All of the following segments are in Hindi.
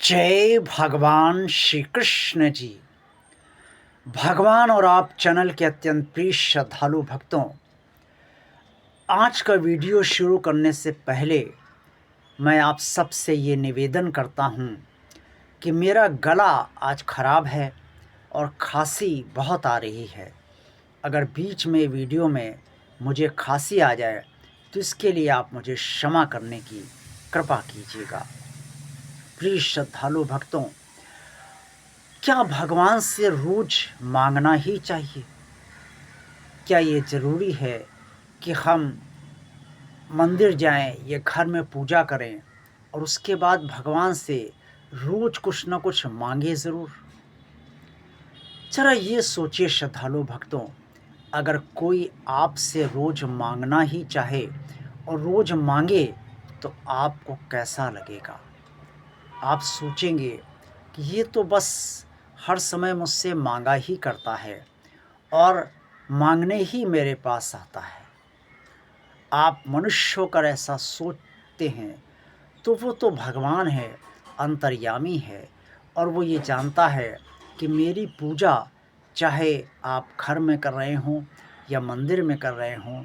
जय भगवान श्री कृष्ण जी। भगवान और आप चैनल के अत्यंत प्रिय श्रद्धालु भक्तों, आज का वीडियो शुरू करने से पहले मैं आप सबसे ये निवेदन करता हूँ कि मेरा गला आज ख़राब है और खांसी बहुत आ रही है। अगर बीच में वीडियो में मुझे खांसी आ जाए तो इसके लिए आप मुझे क्षमा करने की कृपा कीजिएगा। प्रिय श्रद्धालु भक्तों, क्या भगवान से रोज मांगना ही चाहिए? क्या ये ज़रूरी है कि हम मंदिर जाएं या घर में पूजा करें और उसके बाद भगवान से रोज कुछ न कुछ मांगे ज़रूर? जरा ये सोचिए श्रद्धालु भक्तों, अगर कोई आपसे रोज मांगना ही चाहे और रोज मांगे तो आपको कैसा लगेगा? आप सोचेंगे कि ये तो बस हर समय मुझसे मांगा ही करता है और मांगने ही मेरे पास आता है। आप मनुष्य होकर ऐसा सोचते हैं तो वो तो भगवान है, अंतर्यामी है, और वो ये जानता है कि मेरी पूजा चाहे आप घर में कर रहे हों या मंदिर में कर रहे हों,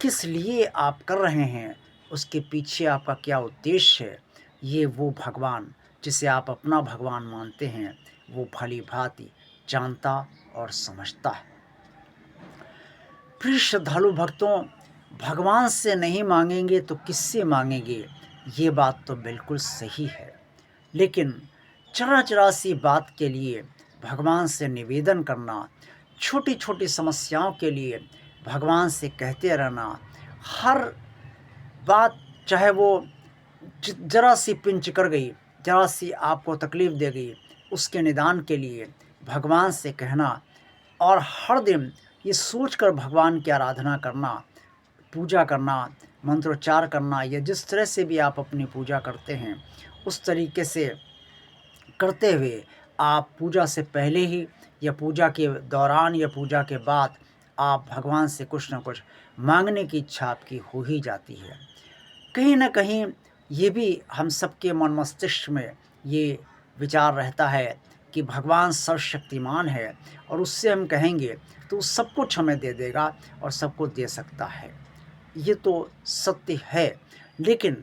किस लिए आप कर रहे हैं, उसके पीछे आपका क्या उद्देश्य है, ये वो भगवान जिसे आप अपना भगवान मानते हैं वो भली भांति जानता और समझता है। प्रिय श्रद्धालु भक्तों, भगवान से नहीं मांगेंगे तो किससे मांगेंगे? ये बात तो बिल्कुल सही है, लेकिन जरा-जरा सी बात के लिए भगवान से निवेदन करना, छोटी-छोटी समस्याओं के लिए भगवान से कहते रहना, हर बात चाहे वो ज़रा सी पिंच कर गई, ज़रा सी आपको तकलीफ़ दे गई, उसके निदान के लिए भगवान से कहना और हर दिन ये सोचकर भगवान की आराधना करना, पूजा करना, मंत्रोच्चार करना या जिस तरह से भी आप अपनी पूजा करते हैं, उस तरीके से करते हुए आप पूजा से पहले ही या पूजा के दौरान या पूजा के बाद आप भगवान से कुछ न कुछ मांगने की इच्छा आपकी हो ही जाती है। कहीं न कहीं ये भी हम सबके मन मस्तिष्क में ये विचार रहता है कि भगवान सर्वशक्तिमान है और उससे हम कहेंगे तो सब कुछ हमें दे देगा और सब कुछ दे सकता है। ये तो सत्य है, लेकिन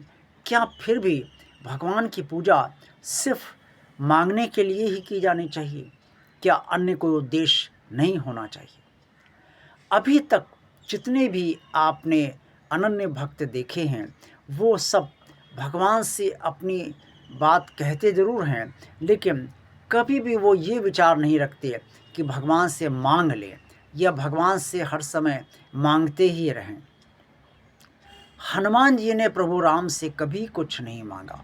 क्या फिर भी भगवान की पूजा सिर्फ़ माँगने के लिए ही की जानी चाहिए? क्या अन्य कोई उद्देश्य नहीं होना चाहिए? अभी तक जितने भी आपने अनन्य भक्त देखे हैं, वो सब भगवान से अपनी बात कहते ज़रूर हैं, लेकिन कभी भी वो ये विचार नहीं रखते कि भगवान से माँग लें या भगवान से हर समय माँगते ही रहें। हनुमान जी ने प्रभु राम से कभी कुछ नहीं माँगा,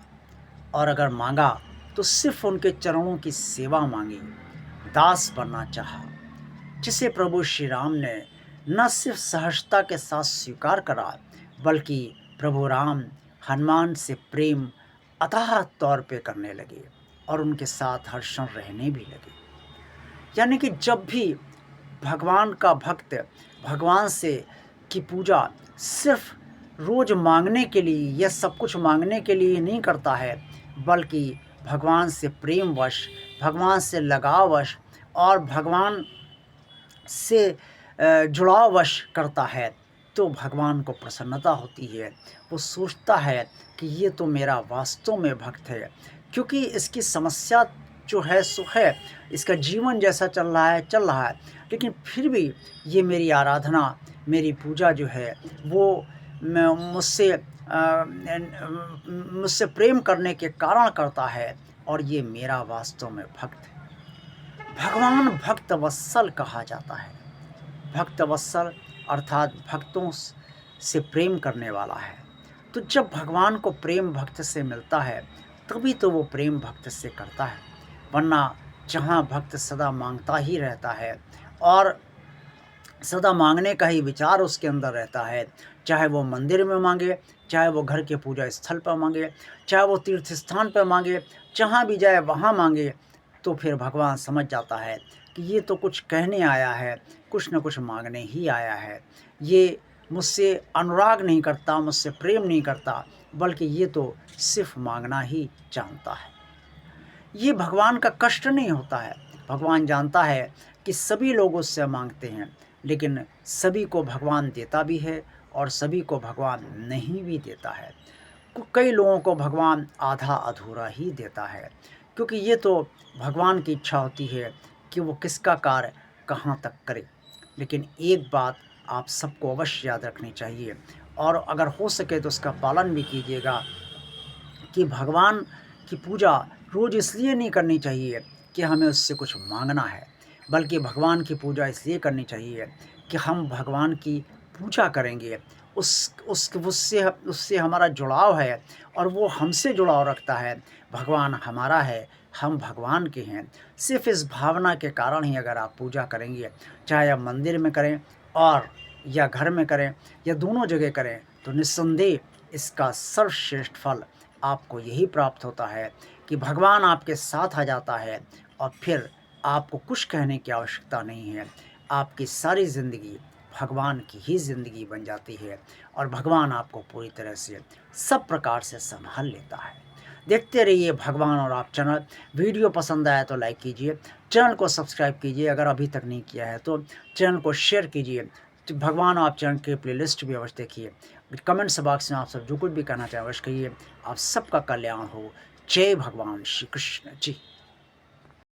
और अगर माँगा तो सिर्फ़ उनके चरणों की सेवा माँगी, दास बनना चाहा, जिसे प्रभु श्री राम ने न सिर्फ सहजता के साथ स्वीकार करा, बल्कि प्रभु राम हनुमान से प्रेम अथाह तौर पे करने लगे और उनके साथ हर क्षण रहने भी लगे। यानी कि जब भी भगवान का भक्त भगवान से की पूजा सिर्फ रोज़ मांगने के लिए या सब कुछ मांगने के लिए नहीं करता है, बल्कि भगवान से प्रेमवश, भगवान से लगाववश और भगवान से जुड़ाववश करता है, तो भगवान को प्रसन्नता होती है। वो सोचता है कि ये तो मेरा वास्तव में भक्त है, क्योंकि इसकी समस्या जो है सो है, इसका जीवन जैसा चल रहा है, लेकिन फिर भी ये मेरी आराधना, मेरी पूजा जो है वो मैं मुझसे प्रेम करने के कारण करता है और ये मेरा वास्तव में भक्त है। भगवान भक्त वत्सल कहा जाता है। भक्त वत्सल अर्थात भक्तों से प्रेम करने वाला है। तो जब भगवान को प्रेम भक्त से मिलता है तभी तो वो प्रेम भक्त से करता है, वरना जहाँ भक्त सदा मांगता ही रहता है और सदा मांगने का ही विचार उसके अंदर रहता है, चाहे वो मंदिर में मांगे, चाहे वो घर के पूजा स्थल पर मांगे, चाहे वो तीर्थ स्थान पर मांगे, जहाँ भी जाए वहाँ मांगे, तो फिर भगवान समझ जाता है कि ये तो कुछ कहने आया है, कुछ न कुछ मांगने ही आया है। ये मुझसे अनुराग नहीं करता, मुझसे प्रेम नहीं करता, बल्कि ये तो सिर्फ मांगना ही जानता है। ये भगवान का कष्ट नहीं होता है। भगवान जानता है कि सभी लोग उससे मांगते हैं, लेकिन सभी को भगवान देता भी है और सभी को भगवान नहीं भी देता है। कई लोगों को भगवान आधा अधूरा ही देता है, क्योंकि ये तो भगवान की इच्छा होती है कि वो किसका कार्य कहाँ तक करे। लेकिन एक बात आप सबको अवश्य याद रखनी चाहिए, और अगर हो सके तो उसका पालन भी कीजिएगा, कि भगवान की पूजा रोज़ इसलिए नहीं करनी चाहिए कि हमें उससे कुछ मांगना है, बल्कि भगवान की पूजा इसलिए करनी चाहिए कि हम भगवान की पूजा करेंगे, उससे उससे हमारा जुड़ाव है और वो हमसे जुड़ाव रखता है। भगवान हमारा है, हम भगवान के हैं। सिर्फ़ इस भावना के कारण ही अगर आप पूजा करेंगे, चाहे आप मंदिर में करें और या घर में करें या दोनों जगह करें, तो निस्संदेह इसका सर्वश्रेष्ठ फल आपको यही प्राप्त होता है कि भगवान आपके साथ आ जाता है और फिर आपको कुछ कहने की आवश्यकता नहीं है। आपकी सारी ज़िंदगी भगवान की ही ज़िंदगी बन जाती है और भगवान आपको पूरी तरह से सब प्रकार से संभाल लेता है। देखते रहिए भगवान और आप चैनल। वीडियो पसंद आया तो लाइक कीजिए, चैनल को सब्सक्राइब कीजिए अगर अभी तक नहीं किया है तो, चैनल को शेयर कीजिए। तो भगवान और आप चैनल की प्लेलिस्ट भी अवश्य देखिए। कमेंट्स बॉक्स में आप सब जो कुछ भी कहना चाहें अवश्य कहिए। आप सबका कल्याण हो। जय भगवान श्री कृष्ण जी।